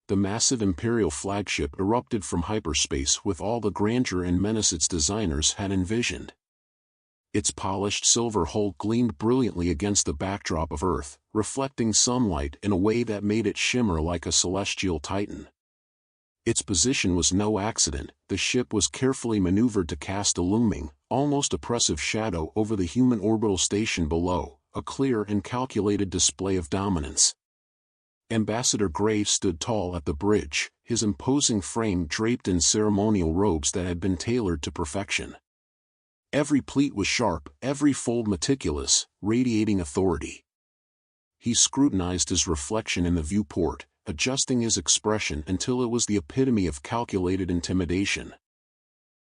The massive Imperial flagship erupted from hyperspace with all the grandeur and menace its designers had envisioned. Its polished silver hull gleamed brilliantly against the backdrop of Earth, reflecting sunlight in a way that made it shimmer like a celestial titan. Its position was no accident. The ship was carefully maneuvered to cast a looming, almost oppressive shadow over the human orbital station below, a clear and calculated display of dominance. Ambassador Gray stood tall at the bridge, his imposing frame draped in ceremonial robes that had been tailored to perfection. Every pleat was sharp, every fold meticulous, radiating authority. He scrutinized his reflection in the viewport, adjusting his expression until it was the epitome of calculated intimidation.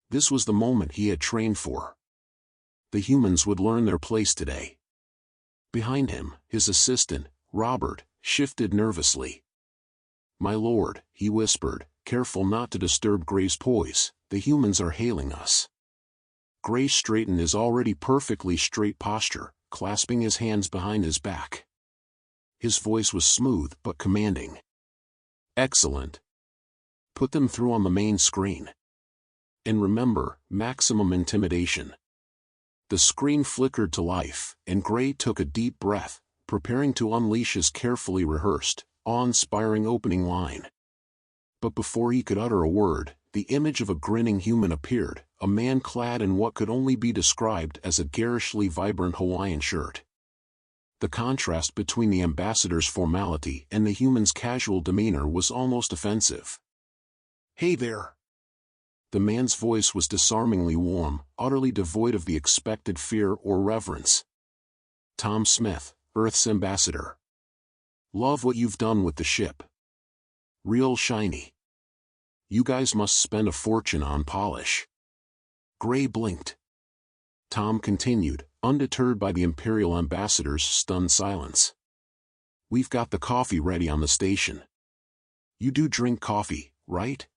This was the moment he had trained for. The humans would learn their place today. Behind him, his assistant, Robert, shifted nervously. "My lord," he whispered, careful not to disturb Gray's poise, "the humans are hailing us." Gray straightened his already perfectly straight posture, clasping his hands behind his back. His voice was smooth but commanding. "Excellent. Put them through on the main screen. And remember, maximum intimidation." The screen flickered to life, and Gray took a deep breath, preparing to unleash his carefully rehearsed, awe-inspiring opening line. But before he could utter a word, the image of a grinning human appeared, a man clad in what could only be described as a garishly vibrant Hawaiian shirt. The contrast between the ambassador's formality and the human's casual demeanor was almost offensive. "Hey there!" The man's voice was disarmingly warm, utterly devoid of the expected fear or reverence. "Tom Smith, Earth's ambassador. Love what you've done with the ship. Real shiny. You guys must spend a fortune on polish." Gray blinked. Tom continued, undeterred by the Imperial ambassador's stunned silence. "We've got the coffee ready on the station. You do drink coffee, right?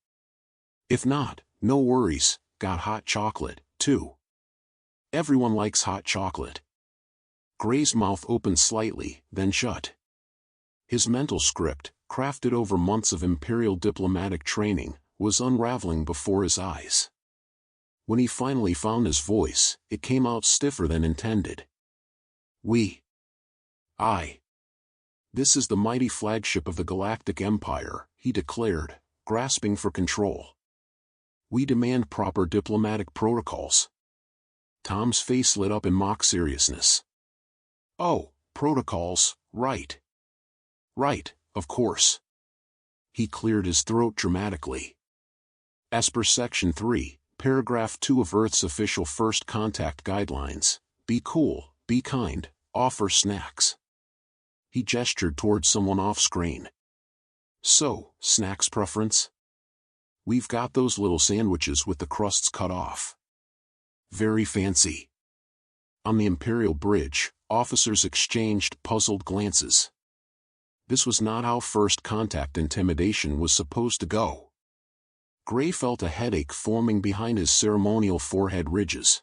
If not, no worries, got hot chocolate, too. Everyone likes hot chocolate." Gray's mouth opened slightly, then shut. His mental script, crafted over months of Imperial diplomatic training, was unraveling before his eyes. When he finally found his voice, it came out stiffer than intended. "We. I. This is the mighty flagship of the Galactic Empire," he declared, grasping for control. "We demand proper diplomatic protocols." Tom's face lit up in mock seriousness. "Oh, protocols, right. Right, of course." He cleared his throat dramatically. "As per Section 3, Paragraph 2 of Earth's official First Contact Guidelines, be cool, be kind, offer snacks." He gestured towards someone off-screen. "So, snacks preference? We've got those little sandwiches with the crusts cut off. Very fancy." On the Imperial bridge, officers exchanged puzzled glances. This was not how first contact intimidation was supposed to go. Gray felt a headache forming behind his ceremonial forehead ridges.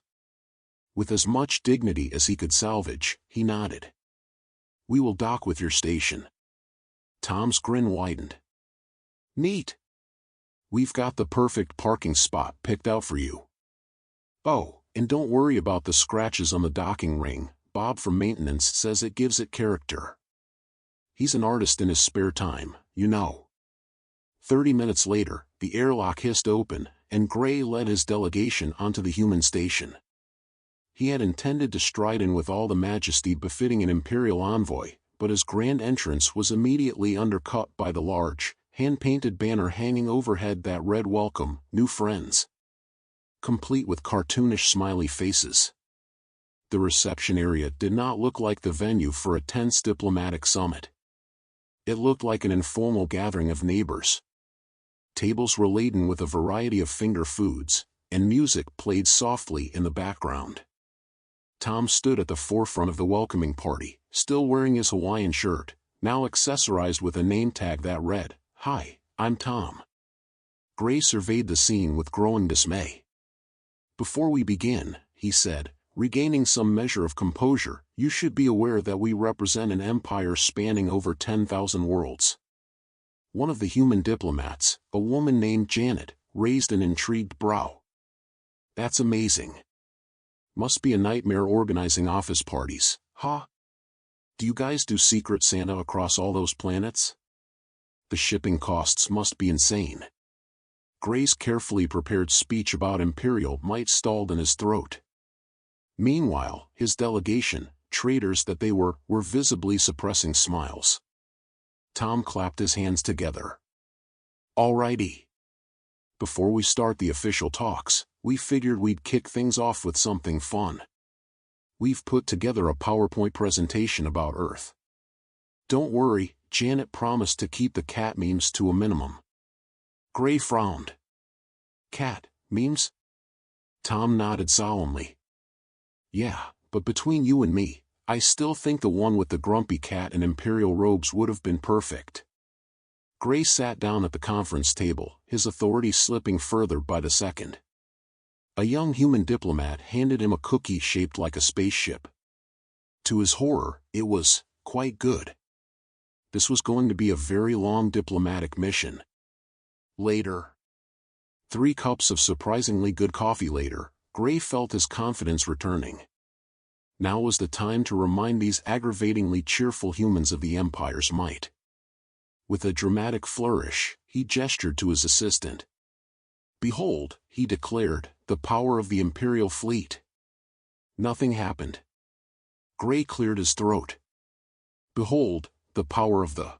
With as much dignity as he could salvage, he nodded. "We will dock with your station." Tom's grin widened. "Neat. We've got the perfect parking spot picked out for you. Oh, and don't worry about the scratches on the docking ring, Bob from maintenance says it gives it character. He's an artist in his spare time, you know." 30 minutes later, the airlock hissed open, and Gray led his delegation onto the human station. He had intended to stride in with all the majesty befitting an Imperial envoy, but his grand entrance was immediately undercut by the large, hand-painted banner hanging overhead that read "Welcome, new friends," complete with cartoonish smiley faces. The reception area did not look like the venue for a tense diplomatic summit. It looked like an informal gathering of neighbors. Tables were laden with a variety of finger foods, and music played softly in the background. Tom stood at the forefront of the welcoming party, still wearing his Hawaiian shirt, now accessorized with a name tag that read, "Hi, I'm Tom." Gray surveyed the scene with growing dismay. "Before we begin," he said, regaining some measure of composure, "you should be aware that we represent an empire spanning over 10,000 worlds. One of the human diplomats, a woman named Janet, raised an intrigued brow. That's amazing. Must be a nightmare organizing office parties, huh? Do you guys do Secret Santa across all those planets? The shipping costs must be insane. Gray's carefully prepared speech about Imperial might stalled in his throat. Meanwhile, his delegation, traitors that they were visibly suppressing smiles. Tom clapped his hands together. Alrighty. Before we start the official talks, we figured we'd kick things off with something fun. We've put together a PowerPoint presentation about Earth. Don't worry, Janet promised to keep the cat memes to a minimum. Gray frowned. Cat memes? Tom nodded solemnly. Yeah, but between you and me, I still think the one with the grumpy cat and Imperial robes would have been perfect. Gray sat down at the conference table, his authority slipping further by the second. A young human diplomat handed him a cookie shaped like a spaceship. To his horror, it was quite good. This was going to be a very long diplomatic mission. Later. 3 cups of surprisingly good coffee later, Gray felt his confidence returning. Now was the time to remind these aggravatingly cheerful humans of the Empire's might. With a dramatic flourish, he gestured to his assistant. Behold, he declared, the power of the Imperial fleet. Nothing happened. Gray cleared his throat. Behold, the power of the...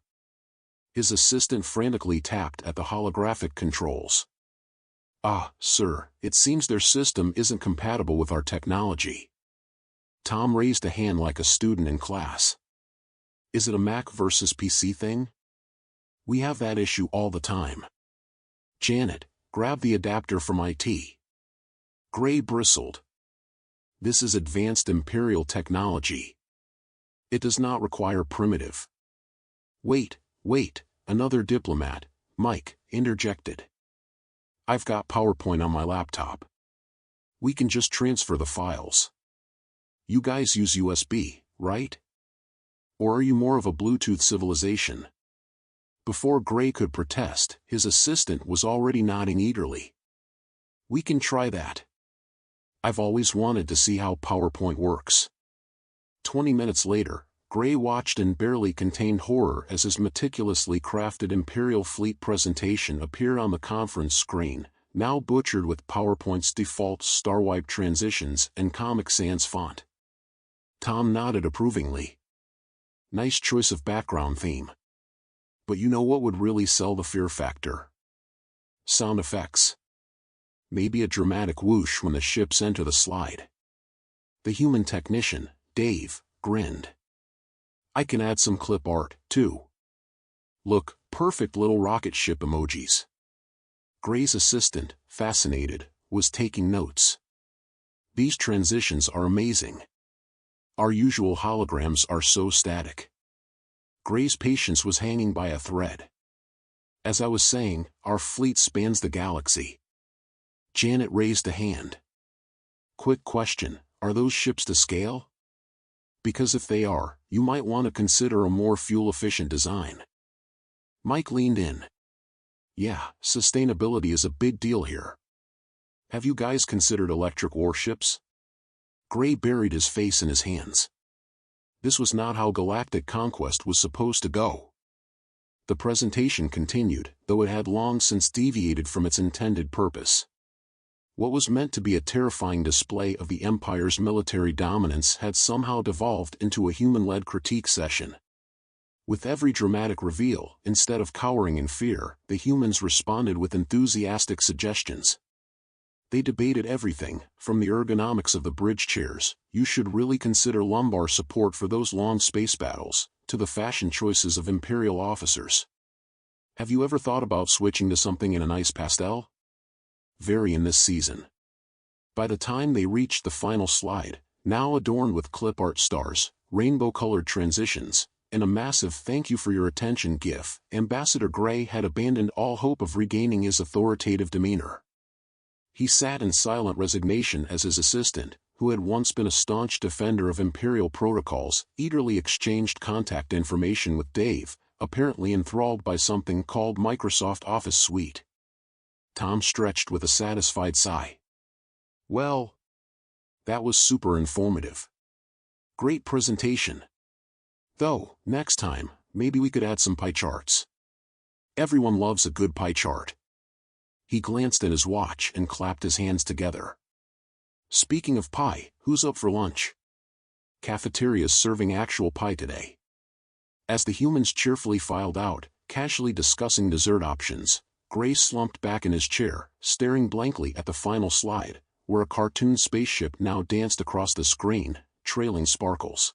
His assistant frantically tapped at the holographic controls. Ah, sir, it seems their system isn't compatible with our technology. Tom raised a hand like a student in class. Is it a Mac versus PC thing? We have that issue all the time. Janet, grab the adapter from IT. Gray bristled. This is advanced Imperial technology. It does not require primitive. Wait, another diplomat, Mike, interjected. I've got PowerPoint on my laptop. We can just transfer the files. You guys use USB, right? Or are you more of a Bluetooth civilization? Before Gray could protest, his assistant was already nodding eagerly. We can try that. I've always wanted to see how PowerPoint works. 20 minutes later, Gray watched in barely contained horror as his meticulously crafted Imperial fleet presentation appeared on the conference screen, now butchered with PowerPoint's default star-wipe transitions and Comic Sans font. Tom nodded approvingly. Nice choice of background theme. But you know what would really sell the fear factor? Sound effects. Maybe a dramatic whoosh when the ships enter the slide. The human technician, Dave, grinned. I can add some clip art, too. Look, perfect little rocket ship emojis. Gray's assistant, fascinated, was taking notes. These transitions are amazing. Our usual holograms are so static. Gray's patience was hanging by a thread. As I was saying, our fleet spans the galaxy. Janet raised a hand. Quick question, are those ships to scale? Because if they are, you might want to consider a more fuel-efficient design. Mike leaned in. Yeah, sustainability is a big deal here. Have you guys considered electric warships? Gray buried his face in his hands. This was not how galactic conquest was supposed to go. The presentation continued, though it had long since deviated from its intended purpose. What was meant to be a terrifying display of the Empire's military dominance had somehow devolved into a human-led critique session. With every dramatic reveal, instead of cowering in fear, the humans responded with enthusiastic suggestions. They debated everything, from the ergonomics of the bridge chairs, you should really consider lumbar support for those long space battles, to the fashion choices of Imperial officers. Have you ever thought about switching to something in a nice pastel? Very in this season. By the time they reached the final slide, now adorned with clip art stars, rainbow-colored transitions, and a massive "thank you for your attention" gif, Ambassador Gray had abandoned all hope of regaining his authoritative demeanor. He sat in silent resignation as his assistant, who had once been a staunch defender of Imperial protocols, eagerly exchanged contact information with Dave, apparently enthralled by something called Microsoft Office Suite. Tom stretched with a satisfied sigh. Well, that was super informative. Great presentation. Though, next time, maybe we could add some pie charts. Everyone loves a good pie chart. He glanced at his watch and clapped his hands together. Speaking of pie, who's up for lunch? Cafeteria's serving actual pie today. As the humans cheerfully filed out, casually discussing dessert options, Gray slumped back in his chair, staring blankly at the final slide, where a cartoon spaceship now danced across the screen, trailing sparkles.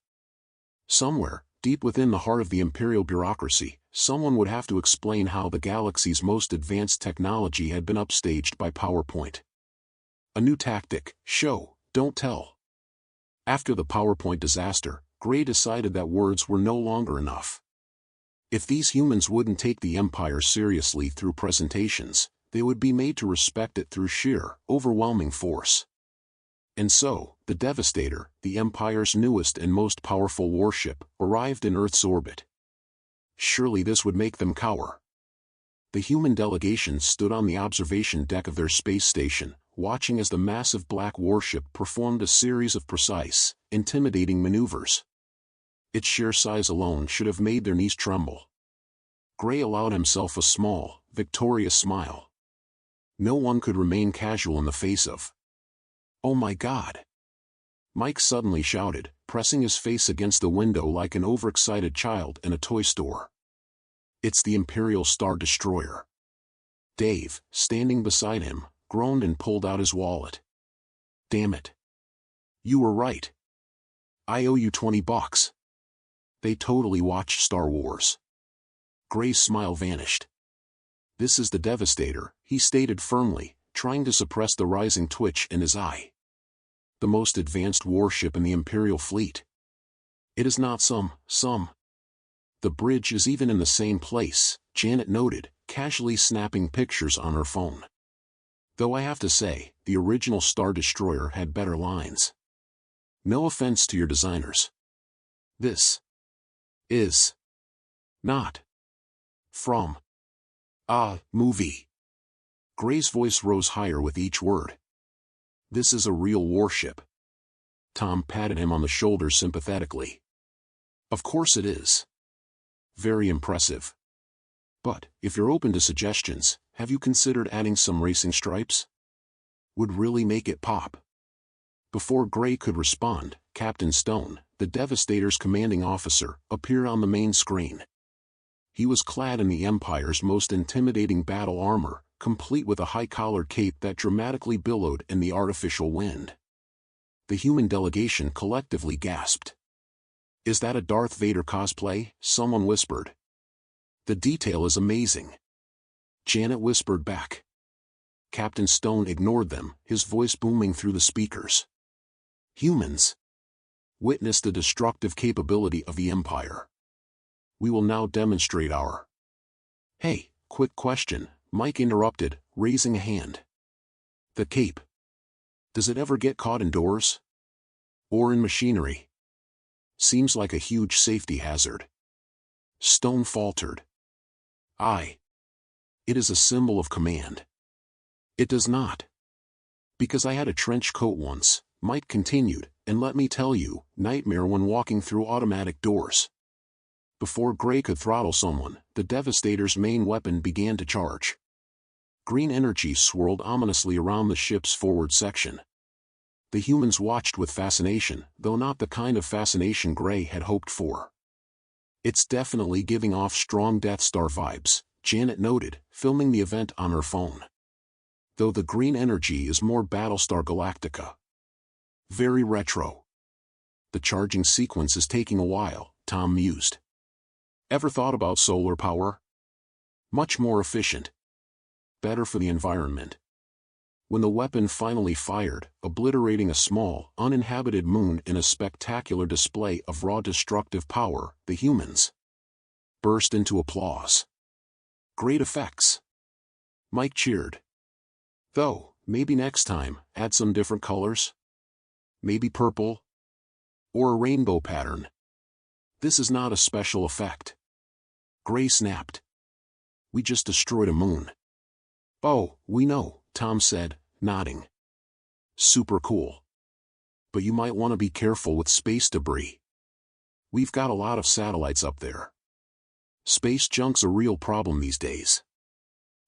Somewhere, deep within the heart of the Imperial bureaucracy, someone would have to explain how the galaxy's most advanced technology had been upstaged by PowerPoint. A new tactic: show, don't tell. After the PowerPoint disaster, Gray decided that words were no longer enough. If these humans wouldn't take the Empire seriously through presentations, they would be made to respect it through sheer, overwhelming force. And so, the Devastator, the Empire's newest and most powerful warship, arrived in Earth's orbit. Surely this would make them cower. The human delegation stood on the observation deck of their space station, watching as the massive black warship performed a series of precise, intimidating maneuvers. Its sheer size alone should have made their knees tremble. Gray allowed himself a small, victorious smile. No one could remain casual in the face of. "Oh my God!" Mike suddenly shouted, pressing his face against the window like an overexcited child in a toy store. "It's the Imperial Star Destroyer." Dave, standing beside him, groaned and pulled out his wallet. "Damn it. You were right. I owe you $20. They totally watched Star Wars." Gray's smile vanished. "This is the Devastator," he stated firmly, trying to suppress the rising twitch in his eye. "The most advanced warship in the Imperial fleet. It is not some. The bridge is even in the same place," Janet noted, casually snapping pictures on her phone. "Though I have to say, the original Star Destroyer had better lines. No offense to your designers. This is not from a movie." Gray's voice rose higher with each word. "This is a real warship." Tom patted him on the shoulder sympathetically. "Of course it is. Very impressive. But, if you're open to suggestions, have you considered adding some racing stripes? Would really make it pop." Before Gray could respond, Captain Stone, the Devastator's commanding officer, appeared on the main screen. He was clad in the Empire's most intimidating battle armor, complete with a high-collared cape that dramatically billowed in the artificial wind. The human delegation collectively gasped. "Is that a Darth Vader cosplay?" someone whispered. "The detail is amazing." Janet whispered back. Captain Stone ignored them, his voice booming through the speakers. "Humans, witness the destructive capability of the Empire. We will now demonstrate our—" "Hey, quick question," Mike interrupted, raising a hand. "The cape. Does it ever get caught indoors? Or in machinery? Seems like a huge safety hazard." Stone faltered. It is a symbol of command." "It does not. Because I had a trench coat once," Mike continued, "and let me tell you, nightmare when walking through automatic doors." Before Gray could throttle someone, the Devastator's main weapon began to charge. Green energy swirled ominously around the ship's forward section. The humans watched with fascination, though not the kind of fascination Gray had hoped for. "It's definitely giving off strong Death Star vibes," Janet noted, filming the event on her phone. "Though the green energy is more Battlestar Galactica. Very retro. The charging sequence is taking a while," Tom mused. "Ever thought about solar power? Much more efficient. Better for the environment." When the weapon finally fired, obliterating a small, uninhabited moon in a spectacular display of raw destructive power, the humans burst into applause. "Great effects." Mike cheered. "Though, maybe next time, add some different colors? Maybe purple? Or a rainbow pattern. This is not a special effect." Gray snapped. We just destroyed a moon. Oh, we know, Tom said, nodding. Super cool. But you might want to be careful with space debris. We've got a lot of satellites up there. Space junk's a real problem these days.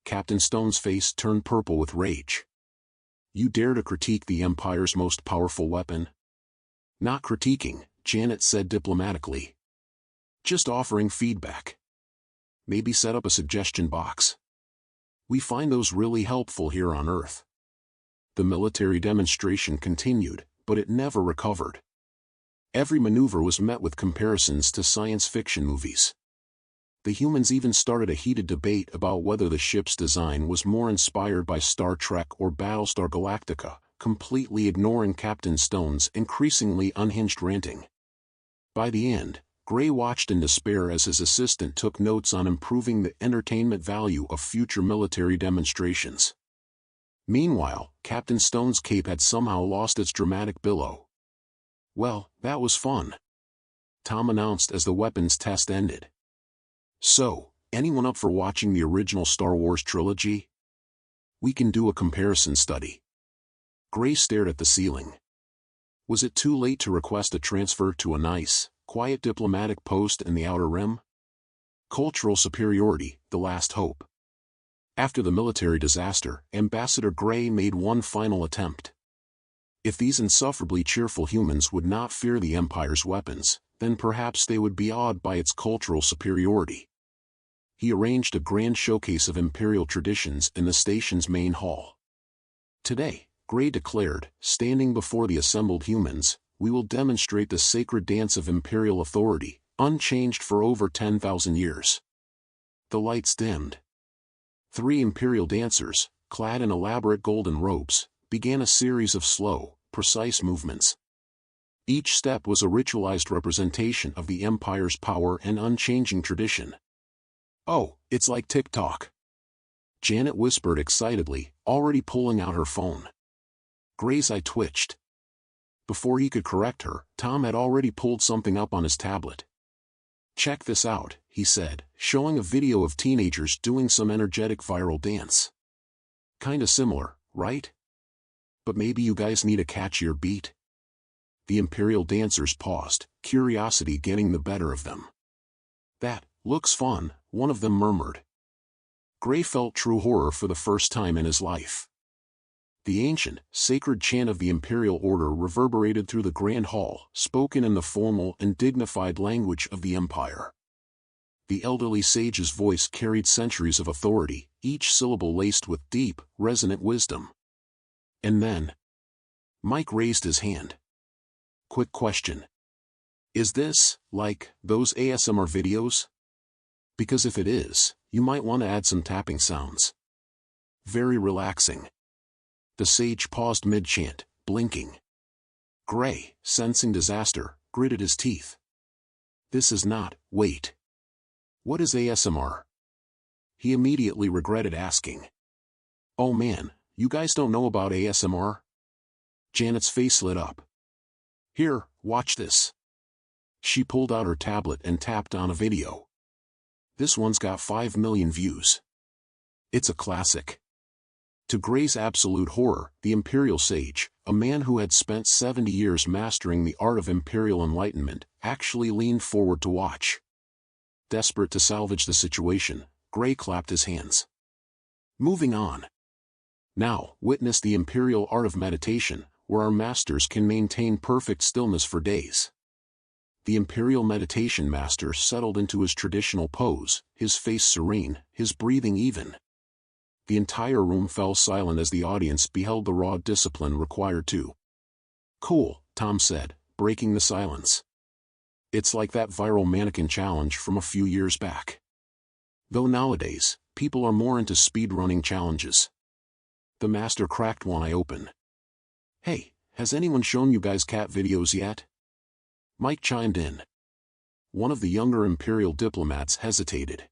Captain Stone's face turned purple with rage. You dare to critique the Empire's most powerful weapon? Not critiquing, Janet said diplomatically. Just offering feedback. Maybe set up a suggestion box. We find those really helpful here on Earth. The military demonstration continued, but it never recovered. Every maneuver was met with comparisons to science fiction movies. The humans even started a heated debate about whether the ship's design was more inspired by Star Trek or Battlestar Galactica, completely ignoring Captain Stone's increasingly unhinged ranting. By the end, Gray watched in despair as his assistant took notes on improving the entertainment value of future military demonstrations. Meanwhile, Captain Stone's cape had somehow lost its dramatic billow. Well, that was fun, Tom announced as the weapons test ended. So, anyone up for watching the original Star Wars trilogy? We can do a comparison study. Gray stared at the ceiling. Was it too late to request a transfer to a nice, quiet diplomatic post in the Outer Rim? Cultural superiority, the last hope. After the military disaster, Ambassador Gray made one final attempt. If these insufferably cheerful humans would not fear the Empire's weapons, then perhaps they would be awed by its cultural superiority. He arranged a grand showcase of Imperial traditions in the station's main hall. Today, Gray declared, standing before the assembled humans, we will demonstrate the sacred dance of Imperial authority, unchanged for over 10,000 years. The lights dimmed. 3 Imperial dancers, clad in elaborate golden robes, began a series of slow, precise movements. Each step was a ritualized representation of the Empire's power and unchanging tradition. Oh, it's like TikTok. Janet whispered excitedly, already pulling out her phone. Gray's eye twitched. Before he could correct her, Tom had already pulled something up on his tablet. Check this out, he said, showing a video of teenagers doing some energetic viral dance. Kinda similar, right? But maybe you guys need a catchier beat? The Imperial dancers paused, curiosity getting the better of them. That looks fun, one of them murmured. Gray felt true horror for the first time in his life. The ancient, sacred chant of the Imperial Order reverberated through the Grand Hall, spoken in the formal and dignified language of the Empire. The elderly sage's voice carried centuries of authority, each syllable laced with deep, resonant wisdom. And then, Mike raised his hand. Quick question. Is this, like, those ASMR videos? Because if it is, you might want to add some tapping sounds. Very relaxing. The sage paused mid-chant, blinking. Gray, sensing disaster, gritted his teeth. This is not, wait. What is ASMR? He immediately regretted asking. Oh man, you guys don't know about ASMR? Janet's face lit up. Here, watch this. She pulled out her tablet and tapped on a video. This one's got 5 million views. It's a classic. To Gray's absolute horror, the Imperial Sage, a man who had spent 70 years mastering the art of Imperial enlightenment, actually leaned forward to watch. Desperate to salvage the situation, Gray clapped his hands. Moving on. Now, witness the Imperial art of meditation, where our masters can maintain perfect stillness for days. The Imperial meditation master settled into his traditional pose, his face serene, his breathing even. The entire room fell silent as the audience beheld the raw discipline required to. Cool, Tom said, breaking the silence. It's like that viral mannequin challenge from a few years back. Though nowadays, people are more into speedrunning challenges. The master cracked one eye open. Hey, has anyone shown you guys cat videos yet? Mike chimed in. One of the younger Imperial diplomats hesitated.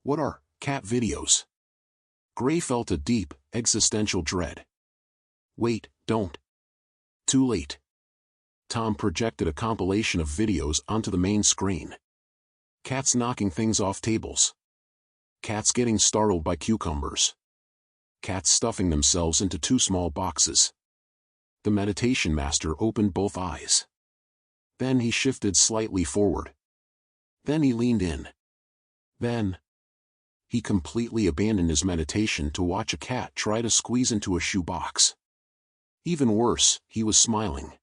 What are cat videos? Gray felt a deep, existential dread. Wait, don't. Too late. Tom projected a compilation of videos onto the main screen. Cats knocking things off tables. Cats getting startled by cucumbers. Cats stuffing themselves into too small boxes. The meditation master opened both eyes. Then he shifted slightly forward. Then he leaned in. Then he completely abandoned his meditation to watch a cat try to squeeze into a shoebox. Even worse, he was smiling.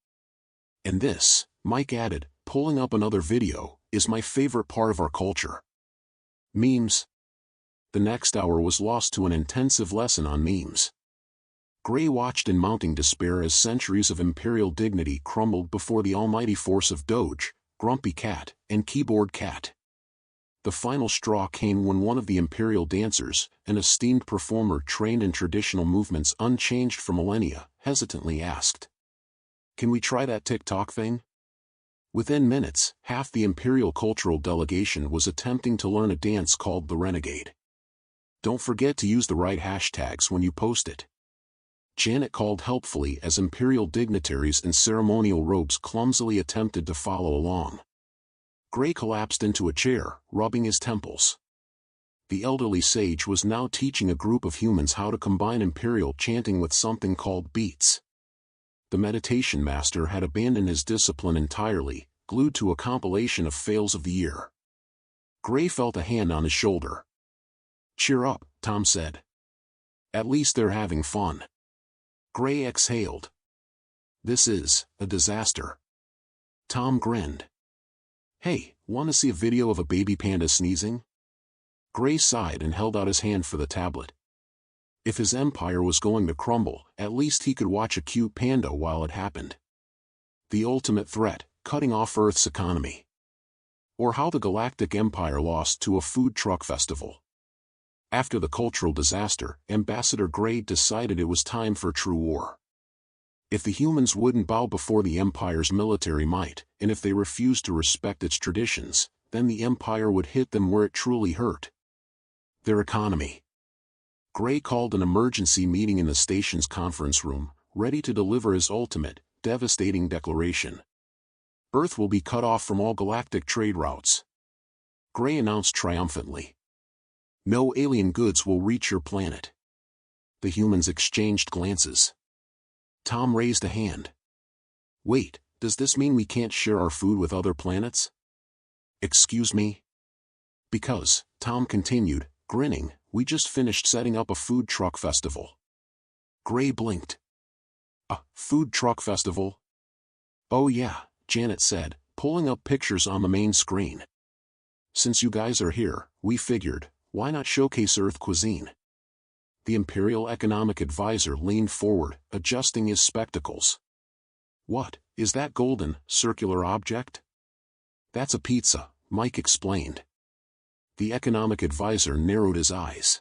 And this, Mike added, pulling up another video, is my favorite part of our culture. Memes. The next hour was lost to an intensive lesson on memes. Gray watched in mounting despair as centuries of imperial dignity crumbled before the almighty force of Doge, Grumpy Cat, and Keyboard Cat. The final straw came when one of the imperial dancers, an esteemed performer trained in traditional movements unchanged for millennia, hesitantly asked, "Can we try that TikTok thing?" Within minutes, half the imperial cultural delegation was attempting to learn a dance called the Renegade. Don't forget to use the right hashtags when you post it. Janet called helpfully as imperial dignitaries in ceremonial robes clumsily attempted to follow along. Gray collapsed into a chair, rubbing his temples. The elderly sage was now teaching a group of humans how to combine imperial chanting with something called beats. The meditation master had abandoned his discipline entirely, glued to a compilation of fails of the year. Gray felt a hand on his shoulder. "Cheer up," Tom said. "At least they're having fun." Gray exhaled. "This is a disaster." Tom grinned. "Hey, want to see a video of a baby panda sneezing?" Gray sighed and held out his hand for the tablet. If his empire was going to crumble, at least he could watch a cute panda while it happened. The ultimate threat, cutting off Earth's economy. Or how the Galactic Empire lost to a food truck festival. After the cultural disaster, Ambassador Gray decided it was time for true war. If the humans wouldn't bow before the Empire's military might, and if they refused to respect its traditions, then the Empire would hit them where it truly hurt. Their economy. Gray called an emergency meeting in the station's conference room, ready to deliver his ultimate, devastating declaration. Earth will be cut off from all galactic trade routes. Gray announced triumphantly. No alien goods will reach your planet. The humans exchanged glances. Tom raised a hand. "Wait, does this mean we can't share our food with other planets?" "Excuse me?" "Because," Tom continued, grinning, "we just finished setting up a food truck festival." Gray blinked. "A food truck festival?" "Oh yeah," Janet said, pulling up pictures on the main screen. "Since you guys are here, we figured, why not showcase Earth cuisine?" The Imperial Economic Advisor leaned forward, adjusting his spectacles. "What, is that golden, circular object?" "That's a pizza," Mike explained. The Economic Advisor narrowed his eyes.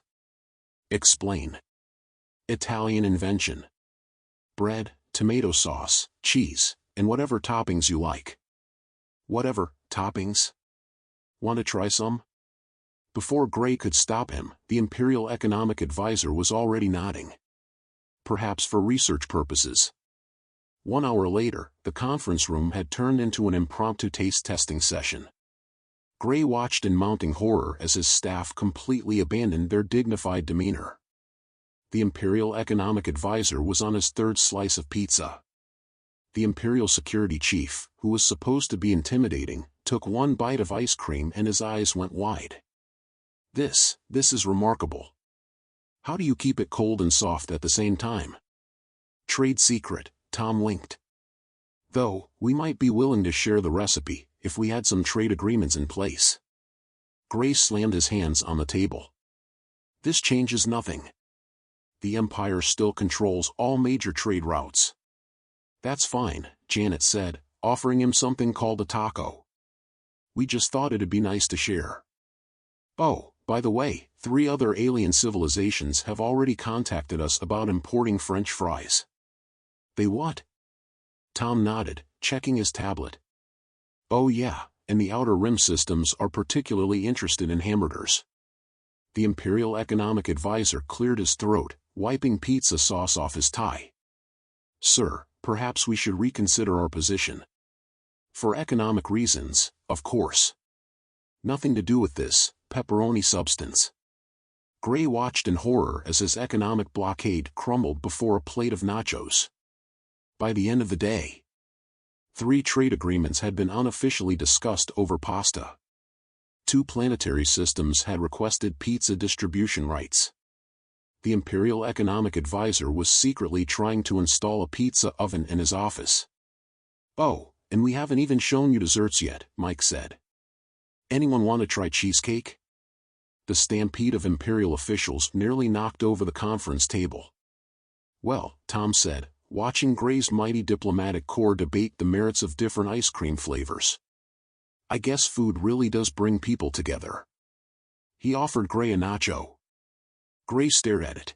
"Explain." "Italian invention. Bread, tomato sauce, cheese, and whatever toppings you like." "Whatever, toppings? Want to try some?" Before Gray could stop him, the Imperial Economic Advisor was already nodding. Perhaps for research purposes. 1 hour later, the conference room had turned into an impromptu taste testing session. Gray watched in mounting horror as his staff completely abandoned their dignified demeanor. The Imperial Economic Advisor was on his third slice of pizza. The Imperial Security Chief, who was supposed to be intimidating, took one bite of ice cream and his eyes went wide. This is remarkable. How do you keep it cold and soft at the same time?" "Trade secret," Tom winked. "Though, we might be willing to share the recipe, if we had some trade agreements in place." Gray slammed his hands on the table. "This changes nothing. The Empire still controls all major trade routes." "That's fine," Janet said, offering him something called a taco. "We just thought it'd be nice to share. Oh, by the way, 3 other alien civilizations have already contacted us about importing French fries." "They what?" Tom nodded, checking his tablet. "Oh yeah, and the Outer Rim systems are particularly interested in hamburgers." The Imperial Economic Advisor cleared his throat, wiping pizza sauce off his tie. "Sir, perhaps we should reconsider our position." "For economic reasons, of course." Nothing to do with this pepperoni substance. Gray watched in horror as his economic blockade crumbled before a plate of nachos. By the end of the day, 3 trade agreements had been unofficially discussed over pasta. 2 planetary systems had requested pizza distribution rights. The Imperial Economic Advisor was secretly trying to install a pizza oven in his office. "Oh, and we haven't even shown you desserts yet," Mike said. "Anyone want to try cheesecake?" The stampede of Imperial officials nearly knocked over the conference table. "Well," Tom said, watching Gray's mighty diplomatic corps debate the merits of different ice cream flavors. "I guess food really does bring people together." He offered Gray a nacho. Gray stared at it.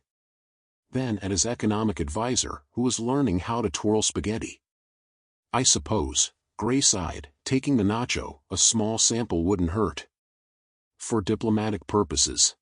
Then at his economic advisor, who was learning how to twirl spaghetti. "I suppose," Gray sighed, taking the nacho, "a small sample wouldn't hurt." "For diplomatic purposes,"